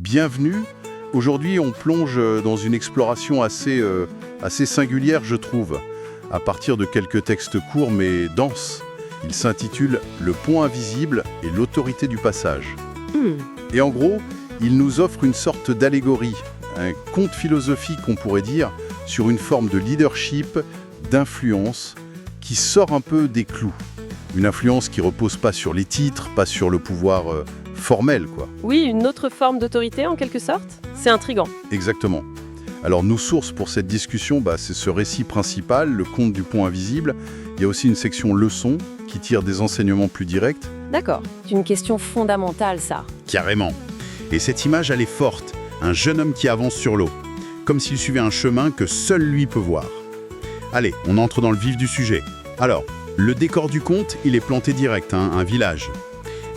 bienvenue. Aujourd'hui, on plonge dans une exploration assez singulière, je trouve, à partir de quelques textes courts mais denses. Il s'intitule « Le pont invisible et l'autorité du passage ». Et en gros, il nous offre une sorte d'allégorie, un conte philosophique, on pourrait dire, sur une forme de leadership, d'influence, qui sort un peu des clous. Une influence qui repose pas sur les titres, pas sur le pouvoir formel, quoi. Oui, une autre forme d'autorité en quelque sorte. C'est intriguant. Exactement. Alors nos sources pour cette discussion, c'est ce récit principal, le conte du pont invisible. Il y a aussi une section leçons qui tire des enseignements plus directs. D'accord. C'est une question fondamentale, ça. Carrément. Et cette image, elle est forte. Un jeune homme qui avance sur l'eau, comme s'il suivait un chemin que seul lui peut voir. Allez, on entre dans le vif du sujet. Alors, le décor du conte, il est planté direct, un village.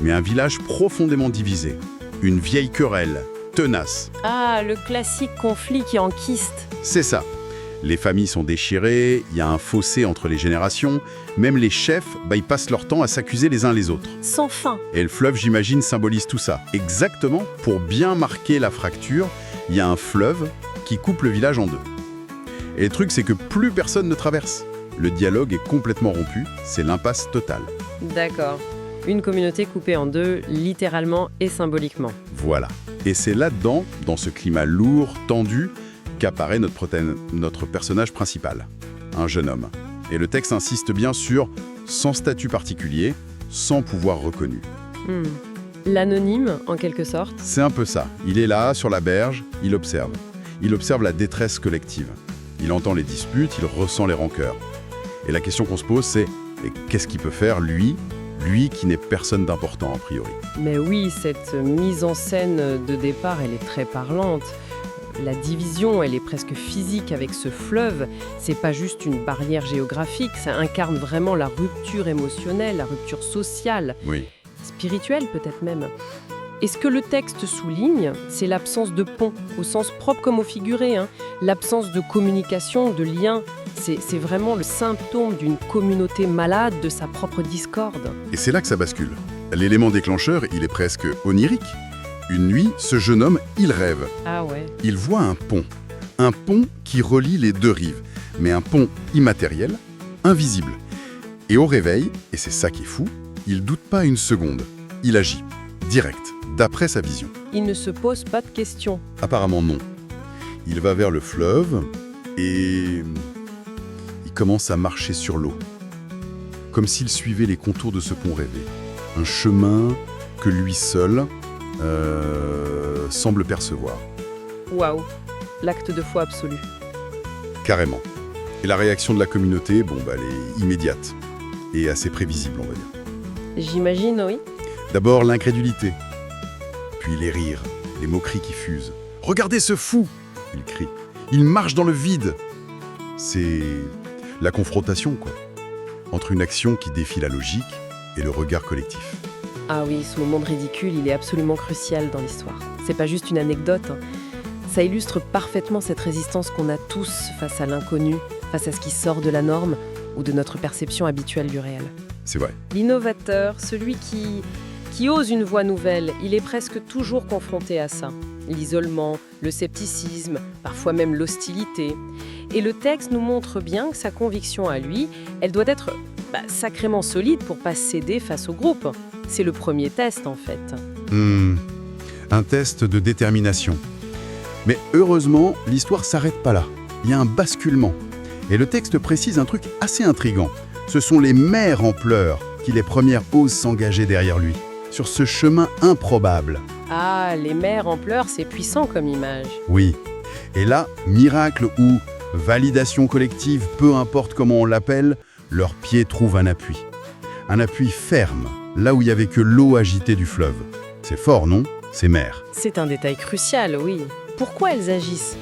Mais un village profondément divisé. Une vieille querelle, tenace. Ah, le classique conflit qui enquiste. C'est ça. Les familles sont déchirées, il y a un fossé entre les générations. Même les chefs, ils passent leur temps à s'accuser les uns les autres. Sans fin. Et le fleuve, j'imagine, symbolise tout ça. Exactement, pour bien marquer la fracture, il y a un fleuve qui coupe le village en deux. Et le truc, c'est que plus personne ne traverse. Le dialogue est complètement rompu, c'est l'impasse totale. D'accord. Une communauté coupée en deux, littéralement et symboliquement. Voilà. Et c'est là-dedans, dans ce climat lourd, tendu, qu'apparaît notre personnage principal, un jeune homme. Et le texte insiste bien sur sans statut particulier, sans pouvoir reconnu. L'anonyme, en quelque sorte. C'est un peu ça. Il est là, sur la berge, il observe. Il observe la détresse collective. Il entend les disputes, il ressent les rancœurs. Et la question qu'on se pose, c'est qu'est-ce qu'il peut faire, lui qui n'est personne d'important, a priori. Mais oui, cette mise en scène de départ, elle est très parlante. La division, elle est presque physique avec ce fleuve. C'est pas juste une barrière géographique, ça incarne vraiment la rupture émotionnelle, la rupture sociale, Oui. spirituelle peut-être même. Et ce que le texte souligne, c'est l'absence de pont, au sens propre comme au figuré, l'absence de communication, de lien. C'est vraiment le symptôme d'une communauté malade, de sa propre discorde. Et c'est là que ça bascule. L'élément déclencheur, il est presque onirique. Une nuit, ce jeune homme, il rêve. Ah ouais. Il voit un pont qui relie les deux rives, mais un pont immatériel, invisible. Et au réveil, et c'est ça qui est fou, il doute pas une seconde. Il agit, direct, d'après sa vision. Il ne se pose pas de questions. Apparemment non. Il va vers le fleuve et il commence à marcher sur l'eau, comme s'il suivait les contours de ce pont rêvé. Un chemin que lui seul semble percevoir. Waouh, l'acte de foi absolu. Carrément. Et la réaction de la communauté, elle est immédiate et assez prévisible, on va dire. J'imagine, oui. D'abord l'incrédulité, puis les rires, les moqueries qui fusent. « Regardez ce fou !» il crie. « Il marche dans le vide !» C'est la confrontation, quoi, entre une action qui défie la logique et le regard collectif. Ah oui, ce moment de ridicule, il est absolument crucial dans l'histoire. C'est pas juste une anecdote. Ça illustre parfaitement cette résistance qu'on a tous face à l'inconnu, face à ce qui sort de la norme ou de notre perception habituelle du réel. C'est vrai. L'innovateur, celui qui ose une voie nouvelle, il est presque toujours confronté à ça. L'isolement, le scepticisme, parfois même l'hostilité. Et le texte nous montre bien que sa conviction à lui, elle doit être sacrément solide pour pas céder face au groupe. C'est le premier test, en fait. Un test de détermination. Mais heureusement, l'histoire s'arrête pas là. Il y a un basculement. Et le texte précise un truc assez intriguant. Ce sont les mères en pleurs qui les premières osent s'engager derrière lui, sur ce chemin improbable. Ah, les mères en pleurs, c'est puissant comme image. Oui. Et là, miracle ou validation collective, peu importe comment on l'appelle, leurs pieds trouvent un appui. Un appui ferme, là où il n'y avait que l'eau agitée du fleuve. C'est fort, non? Ces mères. C'est un détail crucial, oui. Pourquoi elles agissent?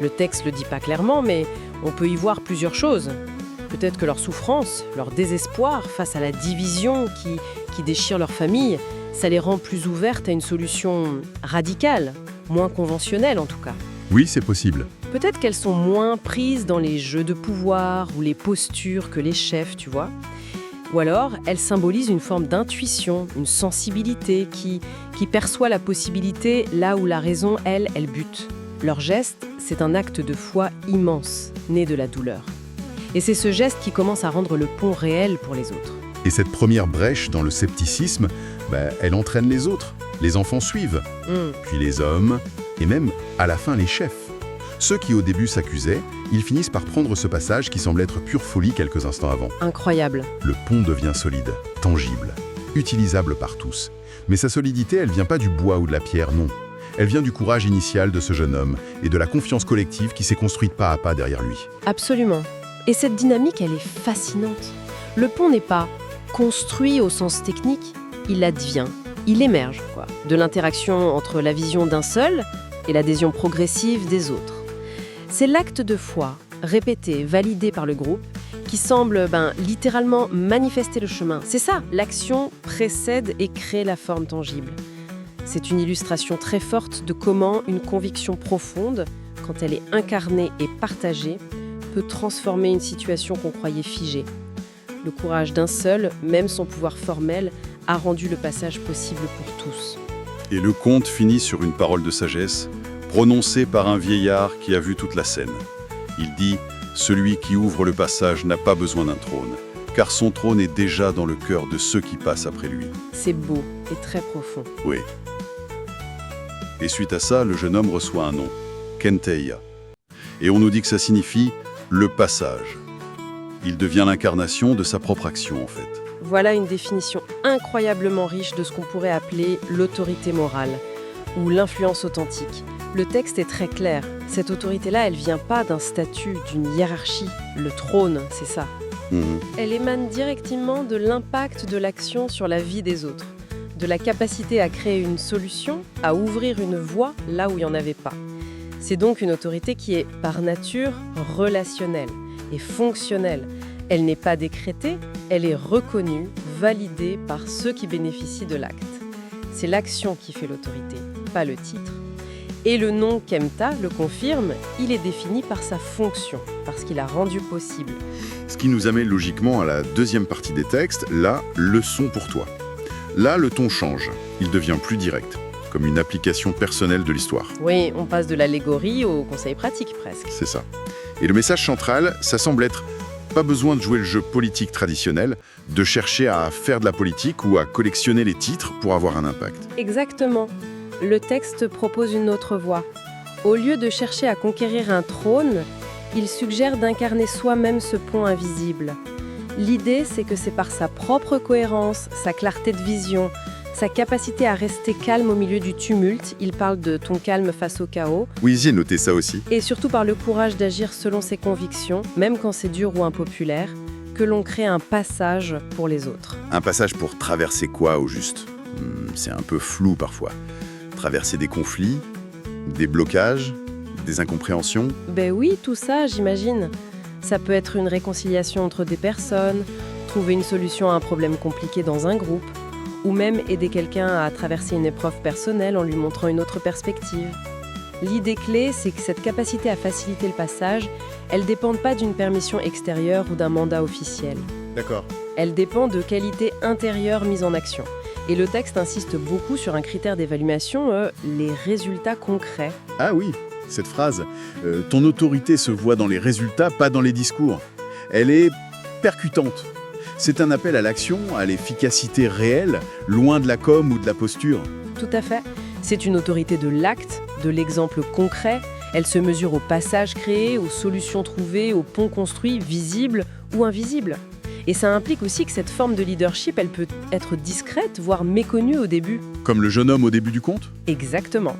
Le texte le dit pas clairement, mais on peut y voir plusieurs choses. Peut-être que leur souffrance, leur désespoir face à la division qui déchire leur famille, ça les rend plus ouvertes à une solution radicale, moins conventionnelle en tout cas. Oui, c'est possible. Peut-être qu'elles sont moins prises dans les jeux de pouvoir ou les postures que les chefs, tu vois. Ou alors, elle symbolise une forme d'intuition, une sensibilité qui perçoit la possibilité là où la raison, elle bute. Leur geste, c'est un acte de foi immense, né de la douleur. Et c'est ce geste qui commence à rendre le pont réel pour les autres. Et cette première brèche dans le scepticisme, elle entraîne les autres. Les enfants suivent, puis les hommes, et même, à la fin, les chefs. Ceux qui au début s'accusaient, ils finissent par prendre ce passage qui semble être pure folie quelques instants avant. Incroyable. Le pont devient solide, tangible, utilisable par tous. Mais sa solidité, elle vient pas du bois ou de la pierre, non. Elle vient du courage initial de ce jeune homme et de la confiance collective qui s'est construite pas à pas derrière lui. Absolument. Et cette dynamique, elle est fascinante. Le pont n'est pas construit au sens technique, il advient, il émerge, de l'interaction entre la vision d'un seul et l'adhésion progressive des autres. C'est l'acte de foi, répété, validé par le groupe, qui semble littéralement manifester le chemin. C'est ça, l'action précède et crée la forme tangible. C'est une illustration très forte de comment une conviction profonde, quand elle est incarnée et partagée, peut transformer une situation qu'on croyait figée. Le courage d'un seul, même son pouvoir formel, a rendu le passage possible pour tous. Et le conte finit sur une parole de sagesse, prononcée par un vieillard qui a vu toute la scène. Il dit « Celui qui ouvre le passage n'a pas besoin d'un trône, car son trône est déjà dans le cœur de ceux qui passent après lui. » C'est beau et très profond. Oui. Et suite à ça, le jeune homme reçoit un nom, Kenteia. Et on nous dit que ça signifie « le passage ». Il devient l'incarnation de sa propre action, en fait. Voilà une définition incroyablement riche de ce qu'on pourrait appeler l'autorité morale, ou l'influence authentique. Le texte est très clair. Cette autorité-là, elle vient pas d'un statut, d'une hiérarchie. Le trône, c'est ça. Elle émane directement de l'impact de l'action sur la vie des autres, de la capacité à créer une solution, à ouvrir une voie là où il n'y en avait pas. C'est donc une autorité qui est, par nature, relationnelle et fonctionnelle. Elle n'est pas décrétée, elle est reconnue, validée par ceux qui bénéficient de l'acte. C'est l'action qui fait l'autorité, pas le titre. Et le nom Kemta le confirme, il est défini par sa fonction, parce qu'il a rendu possible. Ce qui nous amène logiquement à la deuxième partie des textes, la leçon pour toi. Là, le ton change, il devient plus direct, comme une application personnelle de l'histoire. Oui, on passe de l'allégorie au conseil pratique presque. C'est ça. Et le message central, ça semble être pas besoin de jouer le jeu politique traditionnel, de chercher à faire de la politique ou à collectionner les titres pour avoir un impact. Exactement. Le texte propose une autre voie. Au lieu de chercher à conquérir un trône, il suggère d'incarner soi-même ce pont invisible. L'idée, c'est que c'est par sa propre cohérence, sa clarté de vision, sa capacité à rester calme au milieu du tumulte, il parle de ton calme face au chaos. Oui, j'ai noté ça aussi. Et surtout par le courage d'agir selon ses convictions, même quand c'est dur ou impopulaire, que l'on crée un passage pour les autres. Un passage pour traverser quoi au juste ? C'est un peu flou parfois. Traverser des conflits, des blocages, des incompréhensions ? Ben oui, tout ça, j'imagine. Ça peut être une réconciliation entre des personnes, trouver une solution à un problème compliqué dans un groupe, ou même aider quelqu'un à traverser une épreuve personnelle en lui montrant une autre perspective. L'idée clé, c'est que cette capacité à faciliter le passage, elle ne dépend pas d'une permission extérieure ou d'un mandat officiel. D'accord. Elle dépend de qualités intérieures mises en action. Et le texte insiste beaucoup sur un critère d'évaluation, les résultats concrets. Ah oui, cette phrase, ton autorité se voit dans les résultats, pas dans les discours. Elle est percutante. C'est un appel à l'action, à l'efficacité réelle, loin de la com ou de la posture. Tout à fait. C'est une autorité de l'acte, de l'exemple concret. Elle se mesure au passage créé, aux solutions trouvées, aux ponts construits, visibles ou invisibles. Et ça implique aussi que cette forme de leadership, elle peut être discrète, voire méconnue au début. Comme le jeune homme au début du conte ? Exactement.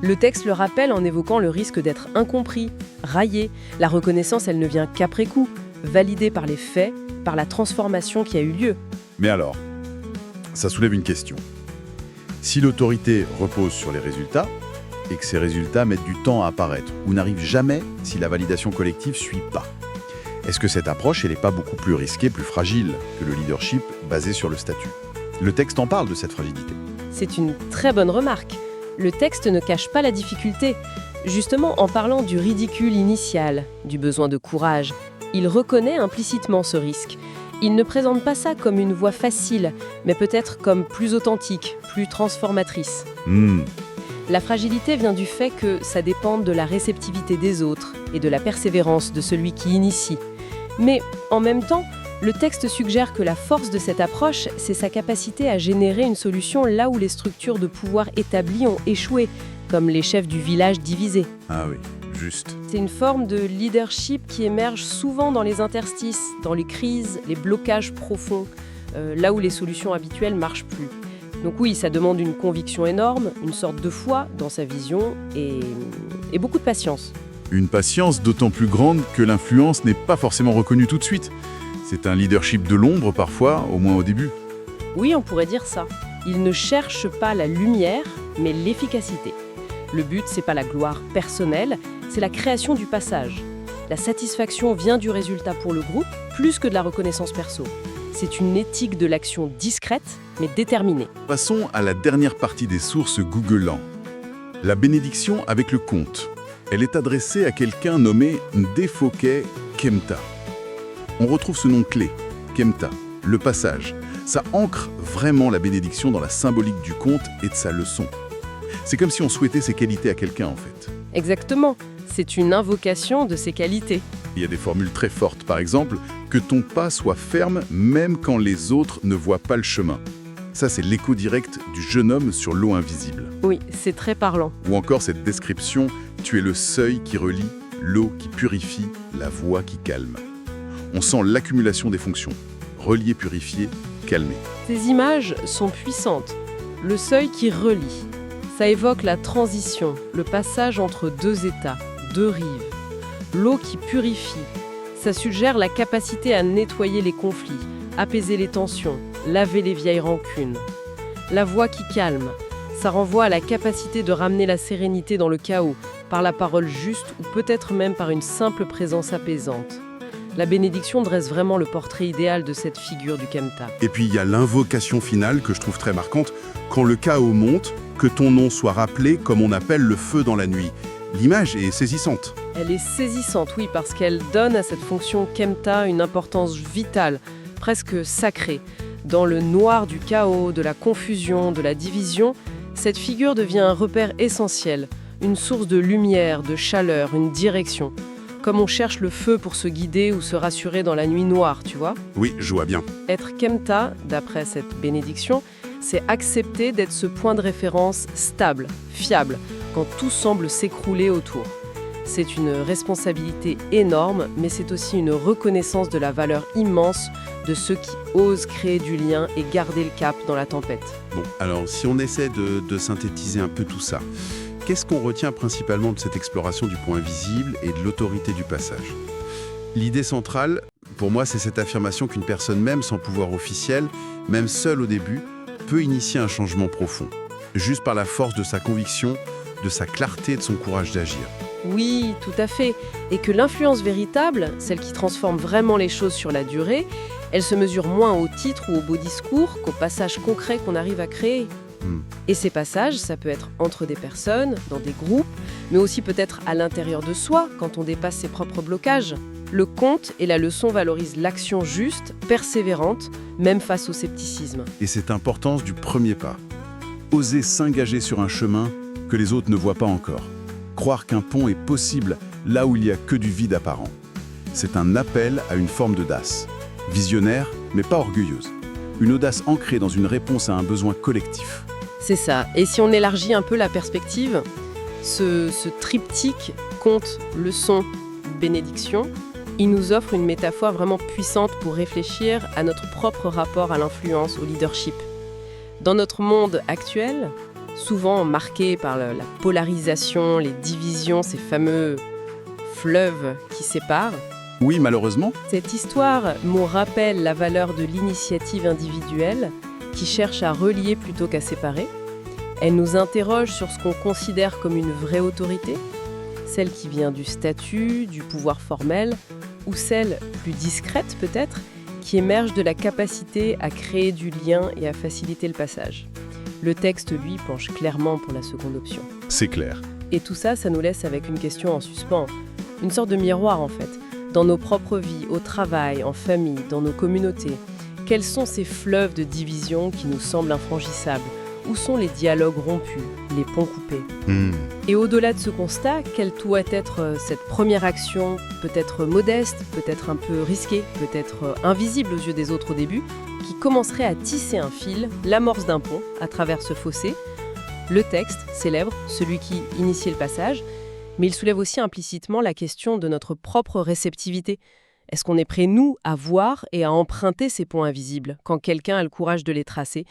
Le texte le rappelle en évoquant le risque d'être incompris, raillé. La reconnaissance, elle ne vient qu'après coup, validée par les faits, par la transformation qui a eu lieu. Mais alors, ça soulève une question. Si l'autorité repose sur les résultats, et que ces résultats mettent du temps à apparaître, ou n'arrivent jamais si la validation collective ne suit pas, est-ce que cette approche, elle n'est pas beaucoup plus risquée, plus fragile que le leadership basé sur le statut ? Le texte en parle de cette fragilité. C'est une très bonne remarque. Le texte ne cache pas la difficulté. Justement, en parlant du ridicule initial, du besoin de courage, il reconnaît implicitement ce risque. Il ne présente pas ça comme une voie facile, mais peut-être comme plus authentique, plus transformatrice. La fragilité vient du fait que ça dépend de la réceptivité des autres et de la persévérance de celui qui initie. Mais en même temps, le texte suggère que la force de cette approche, c'est sa capacité à générer une solution là où les structures de pouvoir établies ont échoué, comme les chefs du village divisés. Ah oui, juste. C'est une forme de leadership qui émerge souvent dans les interstices, dans les crises, les blocages profonds, là où les solutions habituelles ne marchent plus. Donc oui, ça demande une conviction énorme, une sorte de foi dans sa vision et beaucoup de patience. Une patience d'autant plus grande que l'influence n'est pas forcément reconnue tout de suite. C'est un leadership de l'ombre parfois, au moins au début. Oui, on pourrait dire ça. Il ne cherche pas la lumière, mais l'efficacité. Le but, c'est pas la gloire personnelle, c'est la création du passage. La satisfaction vient du résultat pour le groupe, plus que de la reconnaissance perso. C'est une éthique de l'action discrète, mais déterminée. Passons à la dernière partie des sources googlant. La bénédiction avec le conte. Elle est adressée à quelqu'un nommé Ndefoke Kemta. On retrouve ce nom clé, Kemta, le passage. Ça ancre vraiment la bénédiction dans la symbolique du conte et de sa leçon. C'est comme si on souhaitait ses qualités à quelqu'un en fait. Exactement, c'est une invocation de ses qualités. Il y a des formules très fortes, par exemple, que ton pas soit ferme même quand les autres ne voient pas le chemin. Ça, c'est l'écho direct du jeune homme sur l'eau invisible. Oui, c'est très parlant. Ou encore cette description, tu es le seuil qui relie, l'eau qui purifie, la voie qui calme. On sent l'accumulation des fonctions. Relier, purifier, calmer. Ces images sont puissantes. Le seuil qui relie. Ça évoque la transition, le passage entre deux états, deux rives. L'eau qui purifie. Ça suggère la capacité à nettoyer les conflits, apaiser les tensions, laver les vieilles rancunes. La voix qui calme. Ça renvoie à la capacité de ramener la sérénité dans le chaos, par la parole juste ou peut-être même par une simple présence apaisante. La bénédiction dresse vraiment le portrait idéal de cette figure du Kemta. Et puis il y a l'invocation finale que je trouve très marquante. Quand le chaos monte, que ton nom soit rappelé comme on appelle le feu dans la nuit. L'image est saisissante. Elle est saisissante, oui, parce qu'elle donne à cette fonction Kemta une importance vitale, presque sacrée. Dans le noir du chaos, de la confusion, de la division, cette figure devient un repère essentiel, une source de lumière, de chaleur, une direction. Comme on cherche le feu pour se guider ou se rassurer dans la nuit noire, tu vois ? Oui, je vois bien. Être Kemta, d'après cette bénédiction, c'est accepter d'être ce point de référence stable, fiable, quand tout semble s'écrouler autour. C'est une responsabilité énorme, mais c'est aussi une reconnaissance de la valeur immense de ceux qui osent créer du lien et garder le cap dans la tempête. Bon, alors si on essaie de synthétiser un peu tout ça, qu'est-ce qu'on retient principalement de cette exploration du point visible et de l'autorité du passage ? L'idée centrale, pour moi, c'est cette affirmation qu'une personne même sans pouvoir officiel, même seule au début, peut initier un changement profond, juste par la force de sa conviction, de sa clarté et de son courage d'agir. Oui, tout à fait. Et que l'influence véritable, celle qui transforme vraiment les choses sur la durée, elle se mesure moins au titre ou au beau discours qu'au passage concret qu'on arrive à créer. Et ces passages, ça peut être entre des personnes, dans des groupes, mais aussi peut-être à l'intérieur de soi, quand on dépasse ses propres blocages. Le conte et la leçon valorisent l'action juste, persévérante, même face au scepticisme. Et cette importance du premier pas. Oser s'engager sur un chemin que les autres ne voient pas encore. Croire qu'un pont est possible là où il n'y a que du vide apparent. C'est un appel à une forme d'audace. Visionnaire, mais pas orgueilleuse. Une audace ancrée dans une réponse à un besoin collectif. C'est ça. Et si on élargit un peu la perspective, ce triptyque conte, leçon, bénédiction, il nous offre une métaphore vraiment puissante pour réfléchir à notre propre rapport à l'influence, au leadership. Dans notre monde actuel, souvent marqué par la polarisation, les divisions, ces fameux fleuves qui séparent, Oui, malheureusement. cette histoire nous rappelle la valeur de l'initiative individuelle qui cherche à relier plutôt qu'à séparer. Elle nous interroge sur ce qu'on considère comme une vraie autorité, celle qui vient du statut, du pouvoir formel, ou celle plus discrète peut-être, qui émerge de la capacité à créer du lien et à faciliter le passage. Le texte, lui, penche clairement pour la seconde option. C'est clair. Et tout ça, ça nous laisse avec une question en suspens, une sorte de miroir en fait. Dans nos propres vies, au travail, en famille, dans nos communautés, quels sont ces fleuves de division qui nous semblent infranchissables? Où sont les dialogues rompus, les ponts coupés? Et au-delà de ce constat, quelle doit être cette première action, peut-être modeste, peut-être un peu risquée, peut-être invisible aux yeux des autres au début, qui commencerait à tisser un fil, l'amorce d'un pont à travers ce fossé? Le texte, célèbre, celui qui initiait le passage, mais il soulève aussi implicitement la question de notre propre réceptivité. Est-ce qu'on est prêt, nous, à voir et à emprunter ces ponts invisibles, quand quelqu'un a le courage de les tracer?